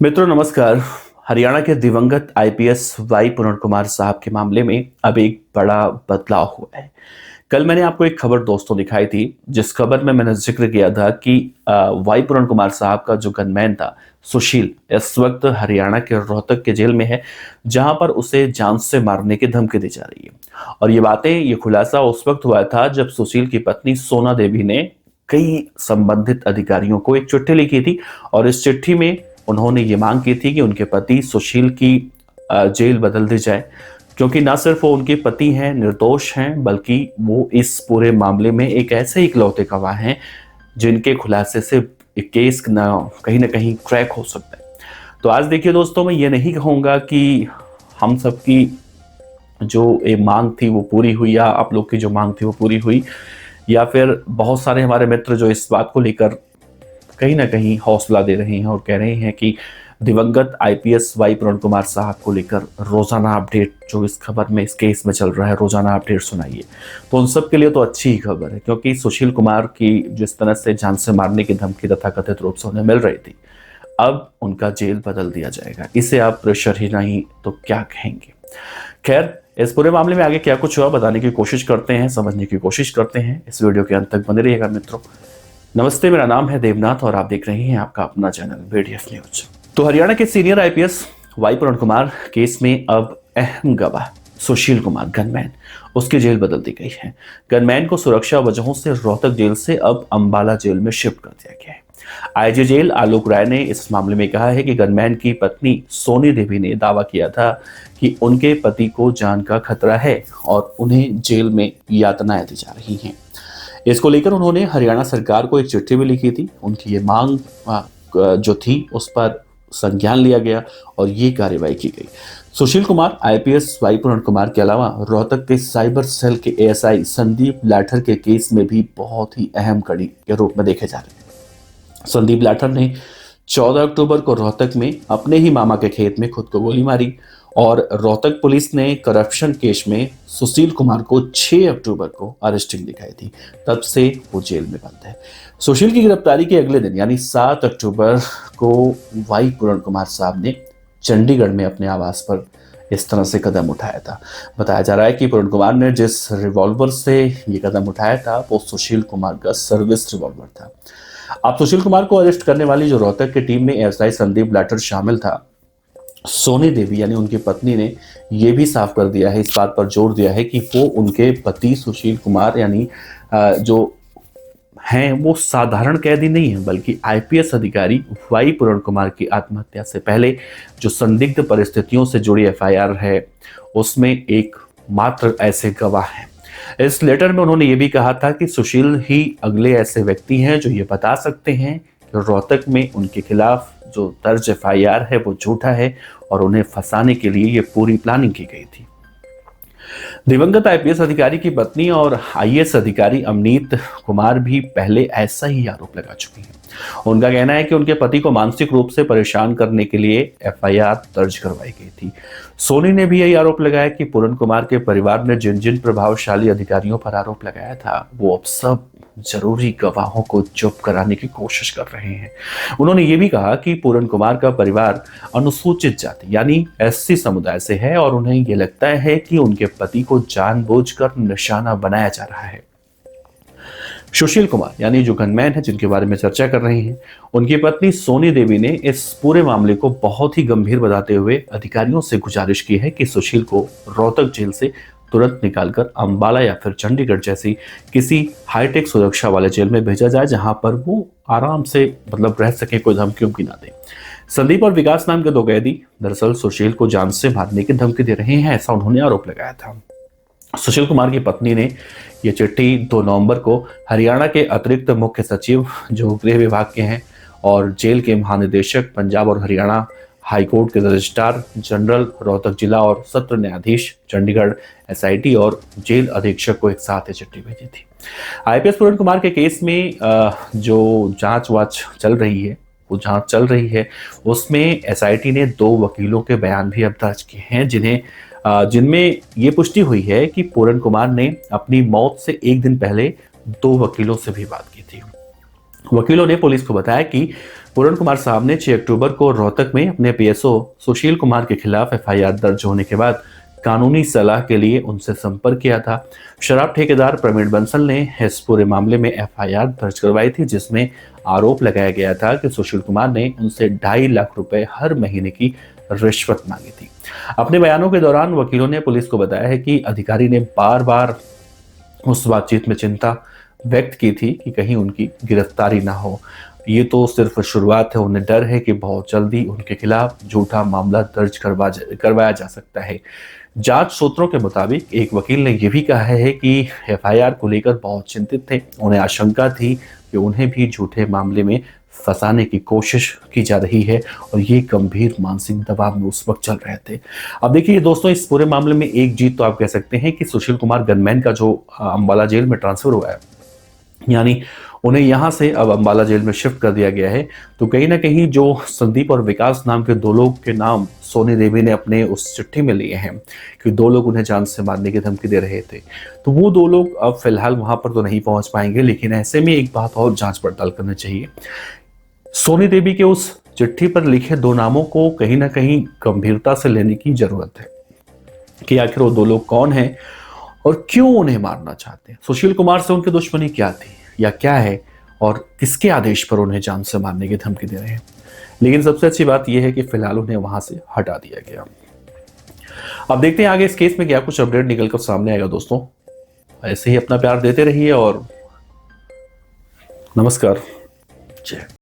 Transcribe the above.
मित्रों नमस्कार। हरियाणा के दिवंगत आईपीएस वाई पूर्ण कुमार साहब के मामले में अब एक बड़ा बदलाव हुआ है। कल मैंने आपको एक खबर दोस्तों दिखाई थी, जिस खबर में मैंने जिक्र किया था कि वाई पूर्ण कुमार साहब का जो गनमैन था सुशील, इस वक्त हरियाणा के रोहतक के जेल में है, जहां पर उसे जान से मारने की धमकी दी जा रही है। और ये खुलासा उस वक्त हुआ था जब सुशील की पत्नी सोना देवी ने कई संबंधित अधिकारियों को एक चिट्ठी लिखी थी। और इस चिट्ठी में उन्होंने ये मांग की थी कि उनके पति सुशील की जेल बदल दी जाए, क्योंकि ना सिर्फ वो उनके पति हैं, निर्दोष हैं, बल्कि वो इस पूरे मामले में एक ऐसे इकलौते गवाह हैं जिनके खुलासे से केस ना कहीं क्रैक हो सकता है। तो आज देखिए दोस्तों, मैं ये नहीं कहूँगा कि हम सबकी जो ये मांग थी वो पूरी हुई, या आप लोग की जो मांग थी वो पूरी हुई, या फिर बहुत सारे हमारे मित्र जो इस बात को लेकर कहीं ना कहीं हौसला दे रहे हैं और कह रहे हैं कि दिवंगत आईपीएस वाई पूर्ण कुमार साहब को लेकर रोजाना अपडेट जो इस खबर में, इस केस में चल रहा है, रोजाना अपडेट सुनाइए। तो उन सब के लिए तो अच्छी ही खबर है, क्योंकि सुशील कुमार की जिस तरह से जान से मारने की धमकी तथाकथित रूप से उन्हें मिल रही थी, अब उनका जेल बदल दिया जाएगा। इसे आप प्रेशर ही नहीं तो क्या कहेंगे। खैर, इस पूरे मामले में आगे क्या कुछ हुआ बताने की कोशिश करते हैं, समझने की कोशिश करते हैं। इस वीडियो के अंत तक बने रहिएगा मित्रों। नमस्ते, मेरा नाम है देवनाथ और आप देख रहे हैं आपका अपना चैनल बीडीएफ न्यूज। तो हरियाणा के सीनियर आईपीएस वाई पूर्ण कुमार केस में अब अहम गवाह सुशील कुमार गनमैन, उसकी जेल बदल दी गई है। गनमैन को सुरक्षा वजहों से रोहतक जेल से अब अंबाला जेल में शिफ्ट कर दिया गया है। आईजी जेल आलोक राय ने इस मामले में कहा है कि गनमैन की पत्नी सोनी देवी ने दावा किया था कि उनके पति को जान का खतरा है और उन्हें जेल में यातनाएं दी जा रही हैं। इसको लेकर उन्होंने हरियाणा सरकार को एक चिट्ठी भी लिखी थी। उनकी ये मांग जो थी उस पर संज्ञान लिया गया और ये कार्रवाई की गई। सुशील कुमार आईपीएस वाई पूर्ण कुमार के अलावा रोहतक के साइबर सेल के एएसआई संदीप लाठर के केस में भी बहुत ही अहम कड़ी के रूप में देखे जा रहे हैं। संदीप लाठर ने 14 अक्टूबर को रोहतक में अपने ही मामा के खेत में खुद को गोली मारी और रोहतक पुलिस ने करप्शन केस में सुशील कुमार को 6 अक्टूबर को अरेस्टिंग दिखाई थी। तब से वो जेल में बंद है। सुशील की गिरफ्तारी के अगले दिन यानी 7 अक्टूबर को वाई पूर्ण कुमार साहब ने चंडीगढ़ में अपने आवास पर इस तरह से कदम उठाया था। बताया जा रहा है कि पूर्ण कुमार ने जिस रिवॉल्वर से ये कदम उठाया था वो सुशील कुमार का सर्विस रिवॉल्वर था। अब सुशील कुमार को अरेस्ट करने वाली जो रोहतक की टीम में एएसआई संदीप लाठर शामिल था, सोनी देवी यानी उनकी पत्नी ने यह भी साफ कर दिया है, इस बात पर जोर दिया है कि वो उनके पति सुशील कुमार यानी जो हैं वो साधारण कैदी नहीं है, बल्कि आईपीएस अधिकारी वाई पूर्ण कुमार की आत्महत्या से पहले जो संदिग्ध परिस्थितियों से जुड़ी एफआईआर है उसमें एक मात्र ऐसे गवाह हैं। इस लेटर में उन्होंने ये भी कहा था कि सुशील ही अगले ऐसे व्यक्ति हैं जो ये बता सकते हैं कि रोहतक में उनके खिलाफ जो दर्ज एफआईआर है वो झूठा है और उन्हें फंसाने के लिए ये पूरी प्लानिंग की गई थी। दिवंगत आईपीएस अधिकारी की पत्नी और आईएएस अधिकारी अमनीत कुमार भी पहले ऐसा ही आरोप लगा चुकी हैं। उनका कहना है कि उनके पति को मानसिक रूप से परेशान करने के लिए एफआईआर दर्ज करवाई गई थी। सोनी ने भी यही आरोप लगाया कि पूर्ण कुमार के परिवार ने जिन जिन प्रभावशाली अधिकारियों पर आरोप लगाया था वो अब सब जरूरी गवाहों को चुप कराने की कोशिश कर रहे हैं। उन्होंने ये भी कहा कि पूर्ण कुमार का परिवार अनुसूचित जाति यानी एससी समुदाय से है और उन्हें ये लगता है कि उनके पति को जानबूझकर निशाना बनाया जा रहा है। सुशील कुमार यानी जो गनमैन है जिनके बारे में चर्चा कर रहे हैं, उनकी पत्नी सोनी देवी ने इस पूरे मामले को बहुत ही गंभीर बताते हुए अधिकारियों से गुजारिश की है कि सुशील को रोहतक जेल से तुरंत निकालकर अंबाला या फिर चंडीगढ़ जैसी किसी हाईटेक सुरक्षा वाले जेल में भेजा जाए, जहां पर वो आराम से रह सके, कोई धमकियों की ना दे। संदीप और विकास नाम के दो कैदी दरअसल सुशील को जान से मारने की धमकी दे रहे हैं, ऐसा उन्होंने आरोप लगाया था। सुशील कुमार की पत्नी ने यह चिट्ठी 2 नवंबर को हरियाणा के अतिरिक्त मुख्य सचिव जो गृह विभाग के हैं और जेल के महानिदेशक पंजाब और हरियाणा हाईकोर्ट के रजिस्ट्रार जनरल रोहतक जिला और सत्र न्यायाधीश चंडीगढ़ एसआईटी और जेल अधीक्षक को एक साथ चिट्ठी भेजी थी। आईपीएस पूर्ण कुमार के केस में जो जांच चल रही है उसमें एसआईटी ने 2 वकीलों के बयान भी अब दर्ज किए हैं, जिनमें ये पुष्टि हुई है कि पूर्ण कुमार ने अपनी मौत से एक दिन पहले 2 वकीलों से भी बात की थी। वकीलों ने पुलिस को बताया कि पूरण कुमार साहब ने 6 अक्टूबर को रोहतक में अपने पीएसओ सुशील कुमार के खिलाफ एफआईआर दर्ज होने के बाद कानूनी सलाह के लिए उनसे संपर्क किया था। शराब ठेकेदार प्रवीण बंसल ने इस पूरे मामले में एफआईआर दर्ज करवाई थी, जिसमें आरोप लगाया गया था कि सुशील कुमार ने उनसे 2.5 लाख रुपए हर महीने की रिश्वत मांगी थी। अपने बयानों के दौरान वकीलों ने पुलिस को बताया है कि अधिकारी ने बार बार उस बातचीत में चिंता व्यक्त की थी कि कहीं उनकी गिरफ्तारी ना हो। ये तो सिर्फ शुरुआत है, उन्हें डर है कि बहुत जल्दी उनके खिलाफ झूठा मामला दर्ज करवाया जा सकता है। जांच सूत्रों के मुताबिक एक वकील ने यह भी कहा है कि एफआईआर को लेकर बहुत चिंतित थे। उन्हें आशंका थी कि उन्हें भी झूठे मामले में फंसाने की कोशिश की जा रही है और ये गंभीर मानसिक दबाव में उस वक्त चल रहे थे। अब देखिए दोस्तों, इस पूरे मामले में एक जीत तो आप कह सकते हैं कि सुशील कुमार गनमैन का जो अंबाला जेल में ट्रांसफर हुआ है, यानी उन्हें यहां से अब अंबाला जेल में शिफ्ट कर दिया गया है, तो कहीं ना कहीं जो संदीप और विकास नाम के 2 लोग के नाम सोनी देवी ने अपने उस चिट्ठी में लिए हैं कि 2 लोग उन्हें जान से मारने की धमकी दे रहे थे, तो वो 2 लोग अब फिलहाल वहां पर तो नहीं पहुंच पाएंगे। लेकिन ऐसे में एक बात और जांच पड़ताल करनी चाहिए। सोनी देवी के उस चिट्ठी पर लिखे 2 नामों को कहीं ना कहीं गंभीरता से लेने की जरूरत है कि आखिर वो 2 लोग कौन हैं और क्यों उन्हें मारना चाहते हैं। सुशील कुमार से उनकी दुश्मनी क्या थी या क्या है, और किसके आदेश पर उन्हें जान से मारने की धमकी दे रहे हैं। लेकिन सबसे अच्छी बात यह है कि फिलहाल उन्हें वहां से हटा दिया गया। अब देखते हैं आगे इस केस में क्या कुछ अपडेट निकलकर सामने आएगा। दोस्तों, ऐसे ही अपना प्यार देते रहिए और नमस्कार। जय।